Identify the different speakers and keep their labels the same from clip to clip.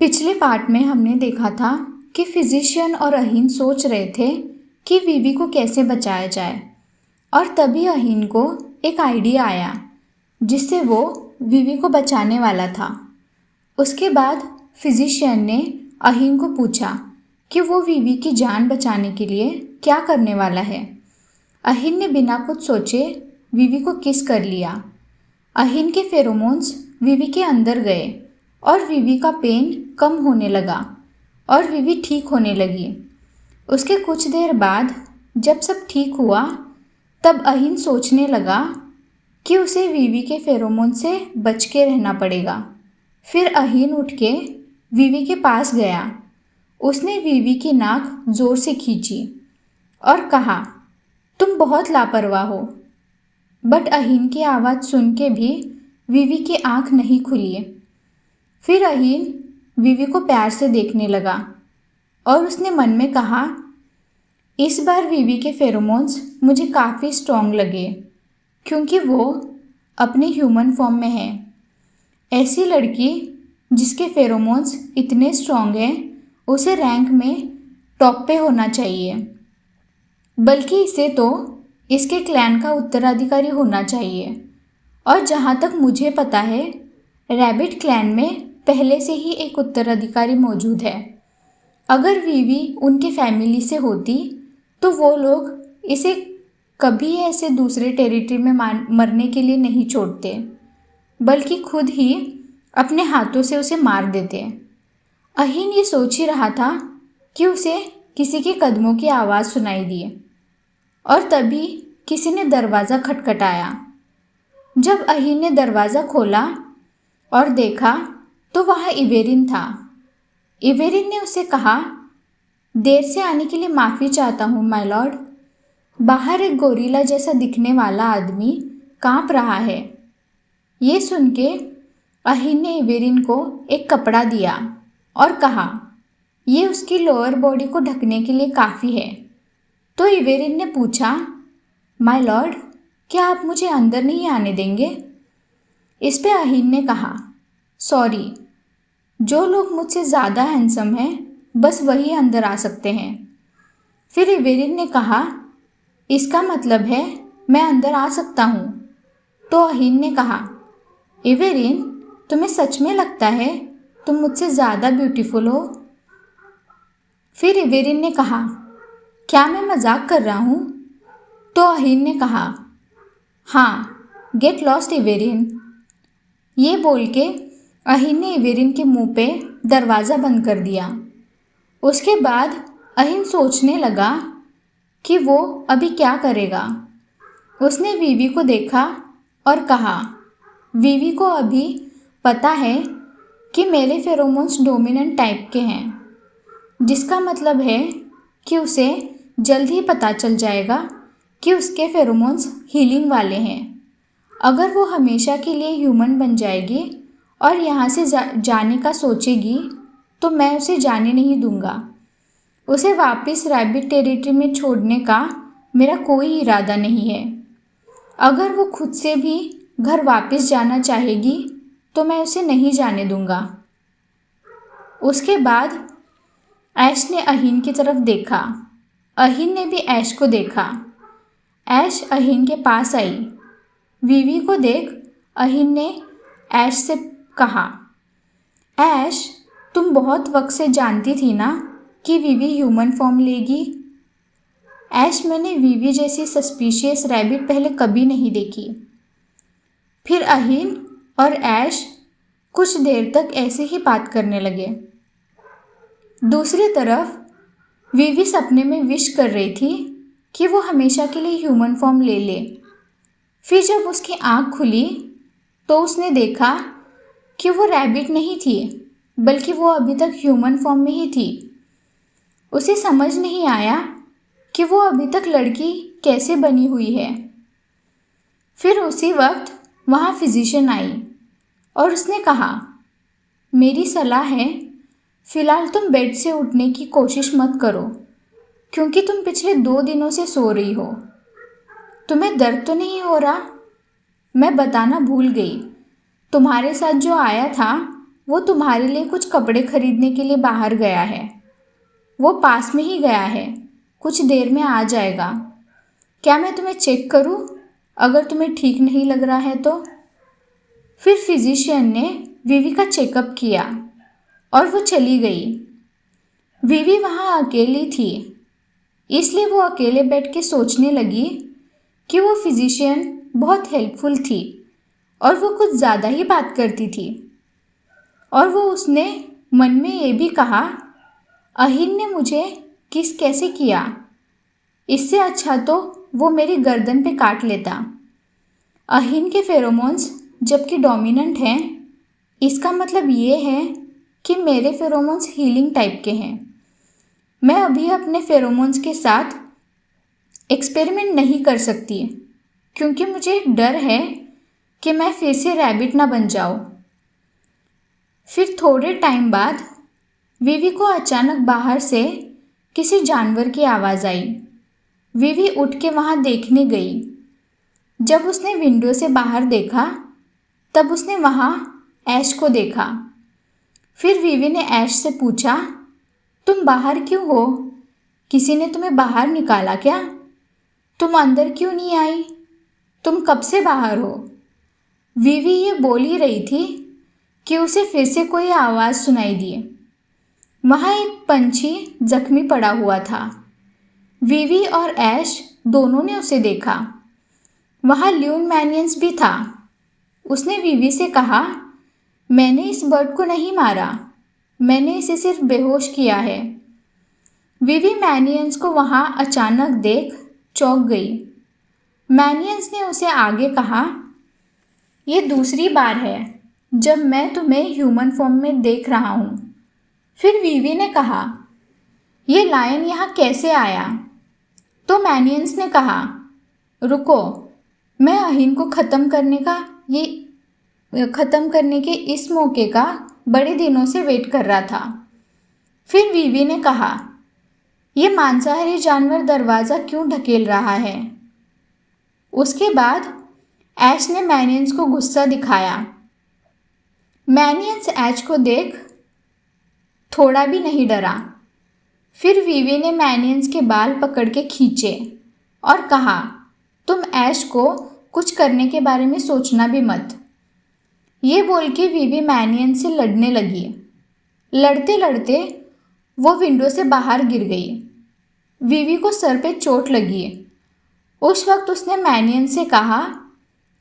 Speaker 1: पिछले पार्ट में हमने देखा था कि फिजिशियन और अहीन सोच रहे थे कि वीवी को कैसे बचाया जाए, और तभी अहीन को एक आइडिया आया जिससे वो वीवी को बचाने वाला था। उसके बाद फिजिशियन ने अहीन को पूछा कि वो वीवी की जान बचाने के लिए क्या करने वाला है। अहीन ने बिना कुछ सोचे वीवी को किस कर लिया। अहीन के फेरोमोन्स वीवी के अंदर गए और वीवी का पेन कम होने लगा और वीवी ठीक होने लगी। उसके कुछ देर बाद जब सब ठीक हुआ तब अहीन सोचने लगा कि उसे वीवी के फेरोमोन से बच के रहना पड़ेगा। फिर अहीन उठ के वीवी के पास गया। उसने वीवी की नाक जोर से खींची और कहा, तुम बहुत लापरवाह हो। बट अहीन की आवाज़ सुन के भी वीवी की आंख नहीं खुली। फिर अहीन वीवी को प्यार से देखने लगा और उसने मन में कहा, इस बार वीवी के फेरोमोन्स मुझे काफ़ी स्ट्रॉन्ग लगे क्योंकि वो अपने ह्यूमन फॉर्म में है। ऐसी लड़की जिसके फेरोमोन्स इतने स्ट्रॉन्ग हैं उसे रैंक में टॉप पे होना चाहिए, बल्कि इसे तो इसके क्लैन का उत्तराधिकारी होना चाहिए। और जहाँ तक मुझे पता है रैबिट क्लैन में पहले से ही एक उत्तराधिकारी मौजूद है। अगर वीवी उनके फैमिली से होती तो वो लोग इसे कभी ऐसे दूसरे टेरिटरी में मरने के लिए नहीं छोड़ते, बल्कि खुद ही अपने हाथों से उसे मार देते। अहीन ये सोच ही रहा था कि उसे किसी के कदमों की आवाज़ सुनाई दी और तभी किसी ने दरवाज़ा खटखटाया। जब अहीन ने दरवाज़ा खोला और देखा तो वहाँ इवेरिन था। इवेरिन ने उसे कहा, देर से आने के लिए माफ़ी चाहता हूँ माय लॉर्ड। बाहर एक गोरिल्ला जैसा दिखने वाला आदमी काँप रहा है। ये सुन के अहीन ने इवेरिन को एक कपड़ा दिया और कहा, ये उसकी लोअर बॉडी को ढकने के लिए काफ़ी है। तो इवेरिन ने पूछा, माय लॉर्ड, क्या आप मुझे अंदर नहीं आने देंगे? इस पे अहीन ने कहा, सॉरी, जो लोग मुझसे ज़्यादा हैंडसम हैं बस वही अंदर आ सकते हैं। फिर इवेरिन ने कहा, इसका मतलब है मैं अंदर आ सकता हूँ। तो अहीन ने कहा, इवेरिन, तुम्हें सच में लगता है तुम मुझसे ज़्यादा ब्यूटीफुल हो? फिर इवेरिन ने कहा, क्या मैं मजाक कर रहा हूँ? तो अहीन ने कहा, हाँ, गेट लॉस्ट इवेरिन। ये बोल के अहीन ने इवेरिन के मुंह पे दरवाज़ा बंद कर दिया। उसके बाद अहीन सोचने लगा कि वो अभी क्या करेगा। उसने वीवी को देखा और कहा, वीवी को अभी पता है कि मेरे फेरोमोन्स डोमिनेंट टाइप के हैं, जिसका मतलब है कि उसे जल्द ही पता चल जाएगा कि उसके फेरोमोन्स हीलिंग वाले हैं। अगर वो हमेशा के लिए ह्यूमन बन जाएगी और यहाँ से जाने का सोचेगी तो मैं उसे जाने नहीं दूंगा। उसे वापस रैबिट टेरिटरी में छोड़ने का मेरा कोई इरादा नहीं है। अगर वो खुद से भी घर वापस जाना चाहेगी तो मैं उसे नहीं जाने दूंगा। उसके बाद ऐश ने अहीन की तरफ देखा। अहीन ने भी ऐश को देखा। ऐश अहीन के पास आई। वीवी को देख अहीन ने ऐश से कहा, ऐश, तुम बहुत वक्त से जानती थी ना कि वीवी ह्यूमन फॉर्म लेगी? ऐश, मैंने वीवी जैसी सस्पिशियस रैबिट पहले कभी नहीं देखी। फिर अहीन और ऐश कुछ देर तक ऐसे ही बात करने लगे। दूसरी तरफ वीवी सपने में विश कर रही थी कि वो हमेशा के लिए ह्यूमन फॉर्म ले ले। फिर जब उसकी आँख खुली तो उसने देखा कि वो रैबिट नहीं थी, बल्कि वो अभी तक ह्यूमन फॉर्म में ही थी। उसे समझ नहीं आया कि वो अभी तक लड़की कैसे बनी हुई है। फिर उसी वक्त वहाँ फिजिशियन आई और उसने कहा, मेरी सलाह है, फ़िलहाल तुम बेड से उठने की कोशिश मत करो क्योंकि तुम पिछले 2 दिनों से सो रही हो। तुम्हें दर्द तो नहीं हो रहा? मैं बताना भूल गई, तुम्हारे साथ जो आया था वो तुम्हारे लिए कुछ कपड़े खरीदने के लिए बाहर गया है। वो पास में ही गया है, कुछ देर में आ जाएगा। क्या मैं तुम्हें चेक करूं? अगर तुम्हें ठीक नहीं लग रहा है तो। फिर फिजिशियन ने विवी का चेकअप किया और वो चली गई। विवी वहाँ अकेली थी, इसलिए वो अकेले बैठ के सोचने लगी कि वो फिजिशियन बहुत हेल्पफुल थी और वो कुछ ज़्यादा ही बात करती थी। और वो उसने मन में ये भी कहा, अहिन ने मुझे किस कैसे किया, इससे अच्छा तो वो मेरी गर्दन पे काट लेता। अहिन के फेरोमोन्स जबकि डोमिनेंट हैं, इसका मतलब ये है कि मेरे फेरोमोन्स हीलिंग टाइप के हैं। मैं अभी अपने फेरोमोन्स के साथ एक्सपेरिमेंट नहीं कर सकती क्योंकि मुझे डर है कि मैं फिर से रैबिट ना बन जाऊँ। फिर थोड़े टाइम बाद विवी को अचानक बाहर से किसी जानवर की आवाज़ आई। विवी उठ के वहाँ देखने गई। जब उसने विंडो से बाहर देखा तब उसने वहाँ ऐश को देखा। फिर विवी ने ऐश से पूछा, तुम बाहर क्यों हो? किसी ने तुम्हें बाहर निकाला क्या? तुम अंदर क्यों नहीं आई? तुम कब से बाहर हो? विवी ये बोल ही रही थी कि उसे फिर से कोई आवाज़ सुनाई दी। वहाँ एक पंछी जख्मी पड़ा हुआ था। विवी और ऐश दोनों ने उसे देखा। वहाँ ल्यून मैनियंस भी था। उसने विवी से कहा, मैंने इस बर्ड को नहीं मारा, मैंने इसे सिर्फ बेहोश किया है। विवी मैनियंस को वहाँ अचानक देख चौंक गई। मैनियंस ने उसे आगे कहा, ये दूसरी बार है जब मैं तुम्हें ह्यूमन फॉर्म में देख रहा हूँ। फिर विवी ने कहा, ये लायन यहाँ कैसे आया? तो मैनियंस ने कहा, रुको, मैं अहिन को ख़त्म करने के इस मौके का बड़े दिनों से वेट कर रहा था। फिर विवी ने कहा, ये मांसाहारी जानवर दरवाज़ा क्यों ढकेल रहा है? उसके बाद ऐश ने मैनियंस को गुस्सा दिखाया। मैनियंस ऐश को देख थोड़ा भी नहीं डरा। फिर विवी ने मैनियंस के बाल पकड़ के खींचे और कहा, तुम ऐश को कुछ करने के बारे में सोचना भी मत। ये बोल के विवी मैनियंस से लड़ने लगी। लड़ते लड़ते वो विंडो से बाहर गिर गई। विवी को सर पे चोट लगी। उस वक्त उसने मैनियंस से कहा,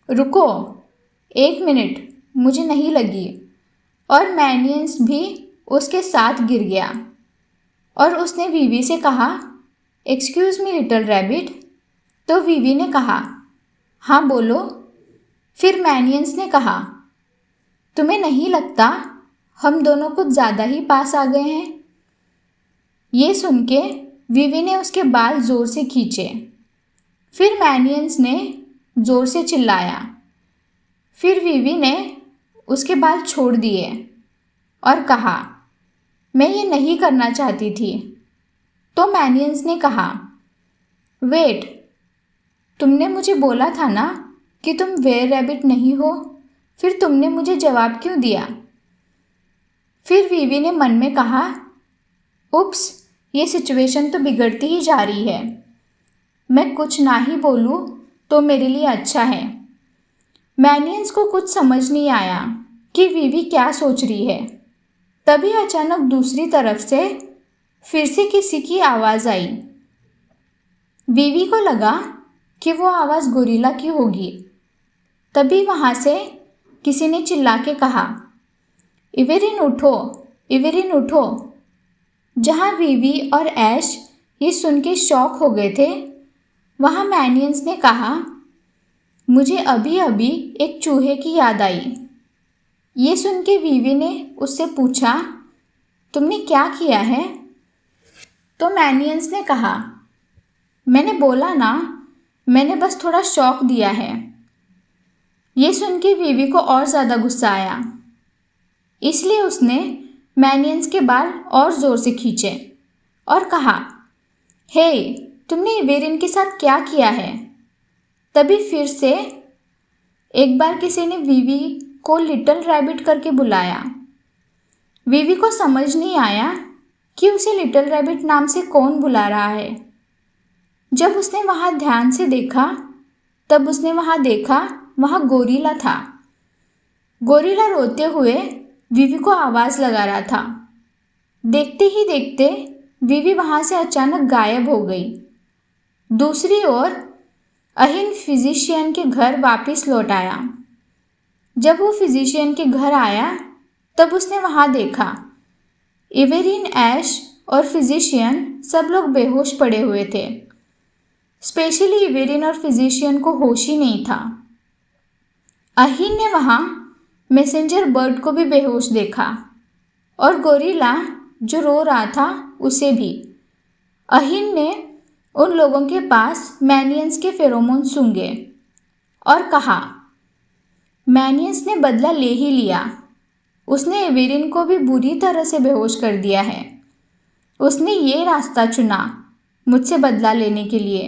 Speaker 1: रुको, 1 मिनट, मुझे नहीं लगी। और मैनियंस भी उसके साथ गिर गया और उसने विवी से कहा, एक्सक्यूज़ मी लिटिल रैबिट। तो विवी ने कहा, हाँ बोलो। फिर मैनियंस ने कहा, तुम्हें नहीं लगता हम दोनों कुछ ज़्यादा ही पास आ गए हैं? ये सुन के विवी ने उसके बाल ज़ोर से खींचे। फिर मैनियंस ने ज़ोर से चिल्लाया। फिर विवी ने उसके बाल छोड़ दिए और कहा, मैं ये नहीं करना चाहती थी। तो मैनियंस ने कहा, वेट, तुमने मुझे बोला था ना कि तुम वेयर रैबिट नहीं हो, फिर तुमने मुझे जवाब क्यों दिया? फिर विवी ने मन में कहा, उप्स, ये सिचुएशन तो बिगड़ती ही जा रही है। मैं कुछ ना ही बोलूँ तो मेरे लिए अच्छा है। मैनियंस को कुछ समझ नहीं आया कि विवी क्या सोच रही है। तभी अचानक दूसरी तरफ से फिर से किसी की आवाज़ आई। विवी को लगा कि वो आवाज़ गोरिल्ला की होगी। तभी वहाँ से किसी ने चिल्ला के कहा, इवेरिन उठो, इवेरिन उठो। जहाँ विवी और ऐश ये सुन के शॉक हो गए थे, वहाँ मैनियंस ने कहा, मुझे अभी अभी एक चूहे की याद आई। ये सुन के विवी ने उससे पूछा, तुमने क्या किया है? तो मैनियंस ने कहा, मैंने बोला ना, मैंने बस थोड़ा शॉक दिया है। ये सुन के विवी को और ज़्यादा गुस्सा आया, इसलिए उसने मैनियंस के बाल और ज़ोर से खींचे और कहा, हे, तुमने इवेरिन के साथ क्या किया है? तभी फिर से एक बार किसी ने विवी को लिटिल रैबिट करके बुलाया। वीवी को समझ नहीं आया कि उसे लिटिल रैबिट नाम से कौन बुला रहा है। जब उसने वहाँ ध्यान से देखा तब उसने वहाँ देखा वहाँ गोरिल्ला था। गोरिल्ला रोते हुए वीवी को आवाज़ लगा रहा था। देखते ही देखते वीवी वहाँ से अचानक गायब हो गई। दूसरी ओर अहिन फिजिशियन के घर वापस लौट आया। जब वो फिजिशियन के घर आया तब उसने वहाँ देखा इवेरिन, ऐश और फिजिशियन सब लोग बेहोश पड़े हुए थे। स्पेशली इवेरिन और फिजिशियन को होश ही नहीं था। अहिन ने वहाँ मैसेंजर बर्ड को भी बेहोश देखा और गोरिल्ला जो रो रहा था उसे भी। अहिन ने उन लोगों के पास मैनियंस के फेरोमोन सूंघे और कहा, मैनियंस ने बदला ले ही लिया। उसने एवेरिन को भी बुरी तरह से बेहोश कर दिया है। उसने ये रास्ता चुना मुझसे बदला लेने के लिए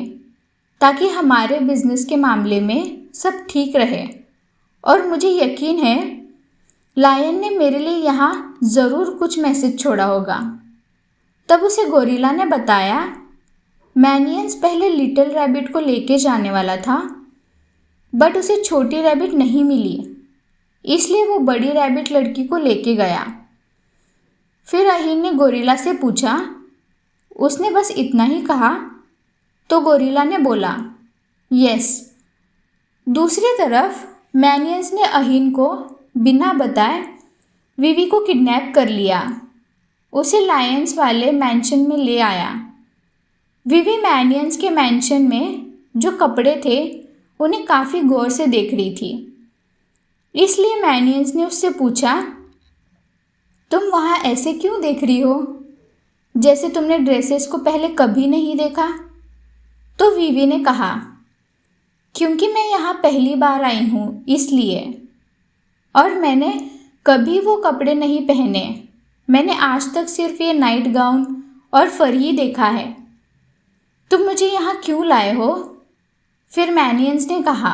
Speaker 1: ताकि हमारे बिजनेस के मामले में सब ठीक रहे। और मुझे यकीन है लायन ने मेरे लिए यहाँ ज़रूर कुछ मैसेज छोड़ा होगा। तब उसे गोरिल्ला ने बताया, मैनियंस पहले लिटिल रैबिट को लेके जाने वाला था, बट उसे छोटी रैबिट नहीं मिली, इसलिए वो बड़ी रैबिट लड़की को लेके गया। फिर अहिन ने गोरिल्ला से पूछा, उसने बस इतना ही कहा? तो गोरिल्ला ने बोला, यस। दूसरी तरफ मैनियंस ने अहिन को बिना बताए वीवी को किडनैप कर लिया। उसे लायंस वाले मैंशन में ले आया। वीवी मैनियंस के मैंशन में जो कपड़े थे उन्हें काफ़ी गौर से देख रही थी। इसलिए मैनियंस ने उससे पूछा, तुम वहाँ ऐसे क्यों देख रही हो, जैसे तुमने ड्रेसेस को पहले कभी नहीं देखा? तो वीवी ने कहा, क्योंकि मैं यहाँ पहली बार आई हूँ इसलिए, और मैंने कभी वो कपड़े नहीं पहने। मैंने आज तक सिर्फ ये नाइट गाउन और फर ही देखा है। तुम मुझे यहाँ क्यों लाए हो? फिर मैनियंस ने कहा,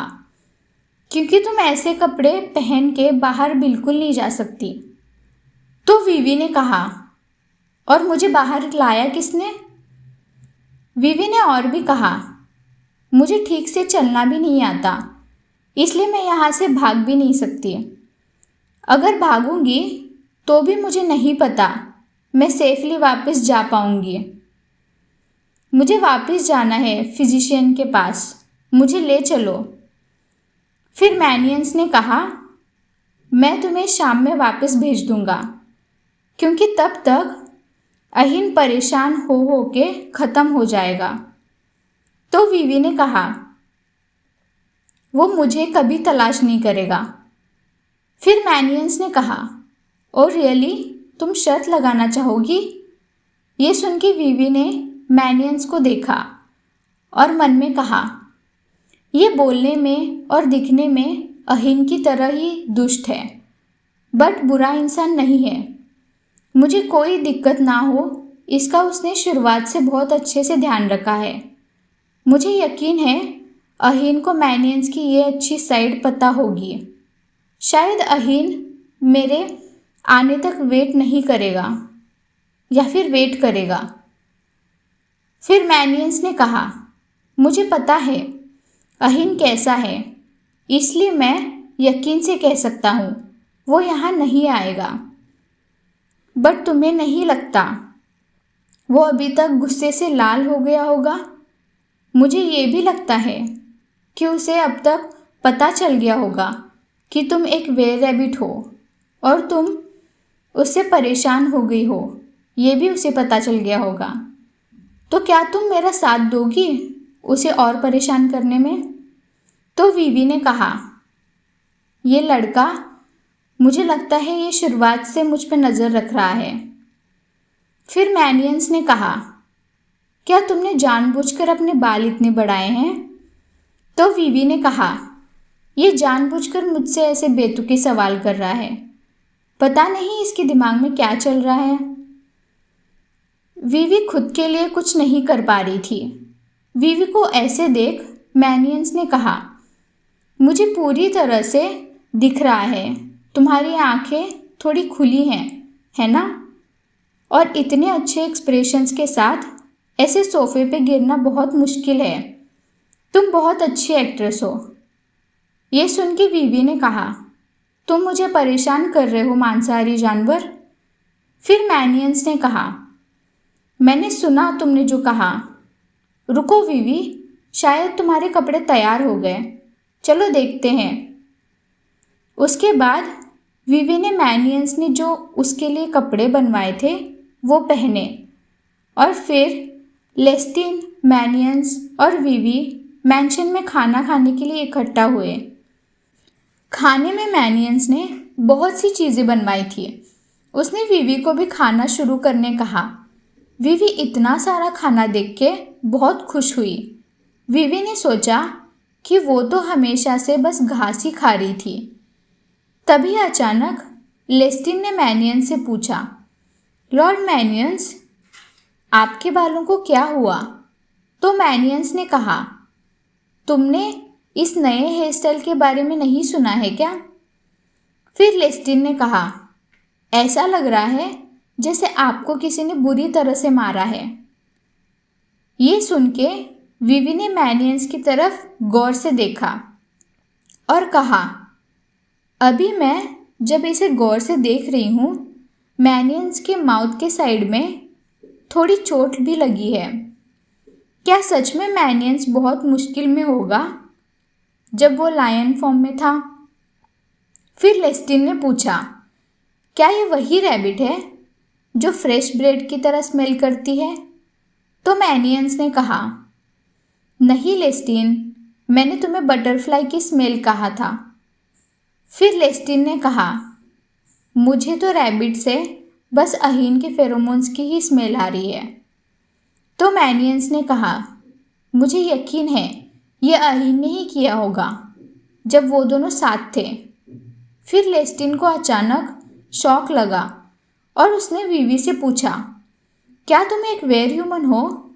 Speaker 1: क्योंकि तुम ऐसे कपड़े पहन के बाहर बिल्कुल नहीं जा सकती। तो वीवी ने कहा, और मुझे बाहर लाया किसने? वीवी ने और भी कहा, मुझे ठीक से चलना भी नहीं आता, इसलिए मैं यहाँ से भाग भी नहीं सकती। अगर भागूंगी तो भी मुझे नहीं पता मैं सेफली वापस जा पाऊंगी। मुझे वापस जाना है फिजिशियन के पास, मुझे ले चलो। फिर मैनियंस ने कहा, मैं तुम्हें शाम में वापस भेज दूंगा, क्योंकि तब तक अहिन परेशान हो के ख़त्म हो जाएगा। तो वीवी ने कहा, वो मुझे कभी तलाश नहीं करेगा। फिर मैनियंस ने कहा, ओ रियली, तुम शर्त लगाना चाहोगी? ये सुन के वीवी ने मैनियंस को देखा और मन में कहा, ये बोलने में और दिखने में अहिन की तरह ही दुष्ट है, बट बुरा इंसान नहीं है। मुझे कोई दिक्कत ना हो इसका उसने शुरुआत से बहुत अच्छे से ध्यान रखा है। मुझे यकीन है अहिन को मैनियंस की ये अच्छी साइड पता होगी। शायद अहिन मेरे आने तक वेट नहीं करेगा या फिर वेट करेगा। फिर मैनियंस ने कहा, मुझे पता है अहिन कैसा है, इसलिए मैं यकीन से कह सकता हूँ वो यहाँ नहीं आएगा। बट तुम्हें नहीं लगता वो अभी तक गुस्से से लाल हो गया होगा? मुझे ये भी लगता है कि उसे अब तक पता चल गया होगा कि तुम एक वेयर रैबिट हो और तुम उससे परेशान हो गई हो, ये भी उसे पता चल गया होगा। तो क्या तुम मेरा साथ दोगी उसे और परेशान करने में? तो वीवी ने कहा, ये लड़का, मुझे लगता है ये शुरुआत से मुझ पर नज़र रख रहा है। फिर मैनियंस ने कहा, क्या तुमने जानबूझकर अपने बाल इतने बढ़ाए हैं? तो वीवी ने कहा, ये जानबूझकर मुझसे ऐसे बेतुके सवाल कर रहा है, पता नहीं इसके दिमाग में क्या चल रहा है। वीवी खुद के लिए कुछ नहीं कर पा रही थी। वीवी को ऐसे देख मैनियंस ने कहा, मुझे पूरी तरह से दिख रहा है, तुम्हारी आंखें थोड़ी खुली हैं, है ना? और इतने अच्छे एक्सप्रेशंस के साथ ऐसे सोफे पे गिरना बहुत मुश्किल है। तुम बहुत अच्छी एक्ट्रेस हो। ये सुन के वीवी ने कहा, तुम मुझे परेशान कर रहे हो मांसाहारी जानवर। फिर मैनियंस ने कहा, मैंने सुना तुमने जो कहा। रुको वीवी, शायद तुम्हारे कपड़े तैयार हो गए, चलो देखते हैं। उसके बाद वीवी ने मैनियंस ने जो उसके लिए कपड़े बनवाए थे वो पहने और फिर लेस्टिन, मैनियंस और वीवी मैंशन में खाना खाने के लिए इकट्ठा हुए। खाने में मैनियंस ने बहुत सी चीज़ें बनवाई थी। उसने वीवी को भी खाना शुरू करने कहा। वीवी इतना सारा खाना देख के बहुत खुश हुई। वीवी ने सोचा कि वो तो हमेशा से बस घास ही खा रही थी। तभी अचानक लेस्टिन ने मैनियंस से पूछा, लॉर्ड मैनियंस, आपके बालों को क्या हुआ? तो मैनियंस ने कहा, तुमने इस नए हेयर स्टाइल के बारे में नहीं सुना है क्या? फिर लेस्टिन ने कहा, ऐसा लग रहा है जैसे आपको किसी ने बुरी तरह से मारा है। ये सुन के वीवी ने मैनियंस की तरफ गौर से देखा और कहा, अभी मैं जब इसे गौर से देख रही हूँ, मैनियंस के माउथ के साइड में थोड़ी चोट भी लगी है। क्या सच में मैनियंस बहुत मुश्किल में होगा जब वो लायन फॉर्म में था? फिर लेस्टिन ने पूछा, क्या ये वही रैबिट है जो फ्रेश ब्रेड की तरह स्मेल करती है? तो मैनियंस ने कहा, नहीं लेस्टिन, मैंने तुम्हें बटरफ्लाई की स्मेल कहा था। फिर लेस्टिन ने कहा, मुझे तो रैबिट से बस अहीन के फेरोमोन्स की ही स्मेल आ रही है। तो मैनियंस ने कहा, मुझे यकीन है ये अहीन ने ही किया होगा जब वो दोनों साथ थे। फिर लेस्टिन को अचानक शॉक लगा और उसने वीवी से पूछा, क्या तुम एक वेयर ह्यूमन हो?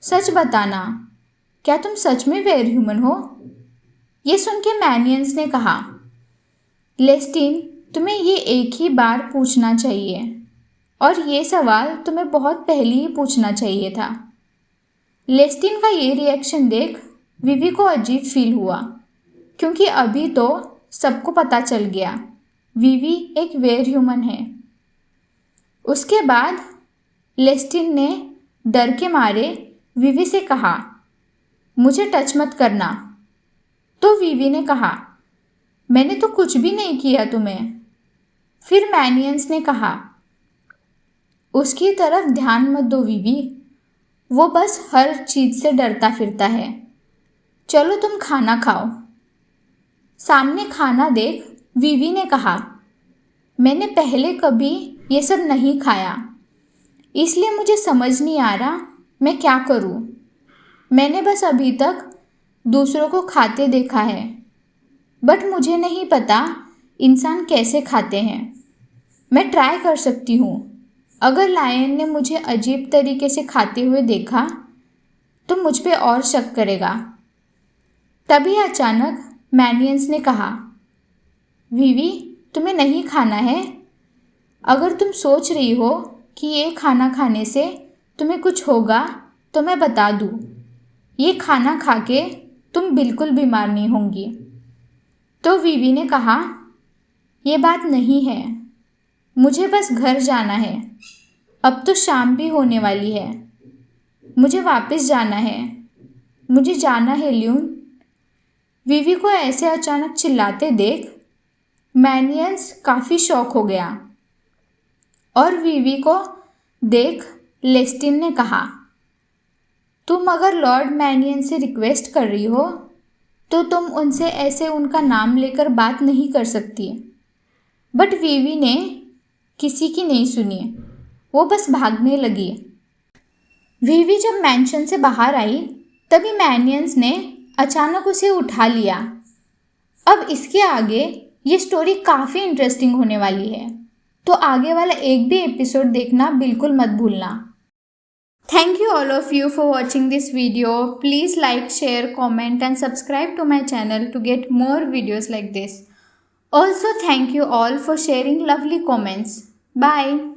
Speaker 1: सच बताना, क्या तुम सच में वेयर ह्यूमन हो? ये सुन के मैनियंस ने कहा, लेस्टिन, तुम्हें ये एक ही बार पूछना चाहिए और ये सवाल तुम्हें बहुत पहले ही पूछना चाहिए था। लेस्टिन का ये रिएक्शन देख वीवी को अजीब फील हुआ, क्योंकि अभी तो सबको पता चल गया वीवी एक वेयर ह्यूमन है। उसके बाद लेस्टिन ने डर के मारे वीवी से कहा, मुझे टच मत करना। तो वीवी ने कहा, मैंने तो कुछ भी नहीं किया तुम्हें। फिर मैनियंस ने कहा, उसकी तरफ ध्यान मत दो वीवी, वो बस हर चीज़ से डरता फिरता है। चलो तुम खाना खाओ। सामने खाना देख वीवी ने कहा, मैंने पहले कभी ये सब नहीं खाया, इसलिए मुझे समझ नहीं आ रहा मैं क्या करूं। मैंने बस अभी तक दूसरों को खाते देखा है, बट मुझे नहीं पता इंसान कैसे खाते हैं। मैं ट्राई कर सकती हूँ। अगर लायन ने मुझे अजीब तरीके से खाते हुए देखा तो मुझ पे और शक करेगा। तभी अचानक मैनियंस ने कहा, वीवी, तुम्हें नहीं खाना है। अगर तुम सोच रही हो कि ये खाना खाने से तुम्हें कुछ होगा तो मैं बता दूँ, ये खाना खा के तुम बिल्कुल बीमार नहीं होंगी। तो वीवी ने कहा, ये बात नहीं है, मुझे बस घर जाना है। अब तो शाम भी होने वाली है, मुझे वापस जाना है, मुझे जाना है ल्यून। वीवी को ऐसे अचानक चिल्लाते देख मैनियंस काफ़ी शॉक हो गया और वीवी को देख लेस्टिन ने कहा, तुम अगर लॉर्ड मैनियन से रिक्वेस्ट कर रही हो तो तुम उनसे ऐसे उनका नाम लेकर बात नहीं कर सकती। बट वीवी ने किसी की नहीं सुनी, वो बस भागने लगी। वीवी जब मैंशन से बाहर आई तभी मैनियंस ने अचानक उसे उठा लिया। अब इसके आगे ये स्टोरी काफ़ी इंटरेस्टिंग होने वाली है, तो आगे वाला एक भी एपिसोड देखना बिल्कुल मत भूलना। Thank you all of you for watching this video. Please like, share, comment and subscribe to my channel to get more videos like this. Also thank you all for sharing lovely comments. Bye.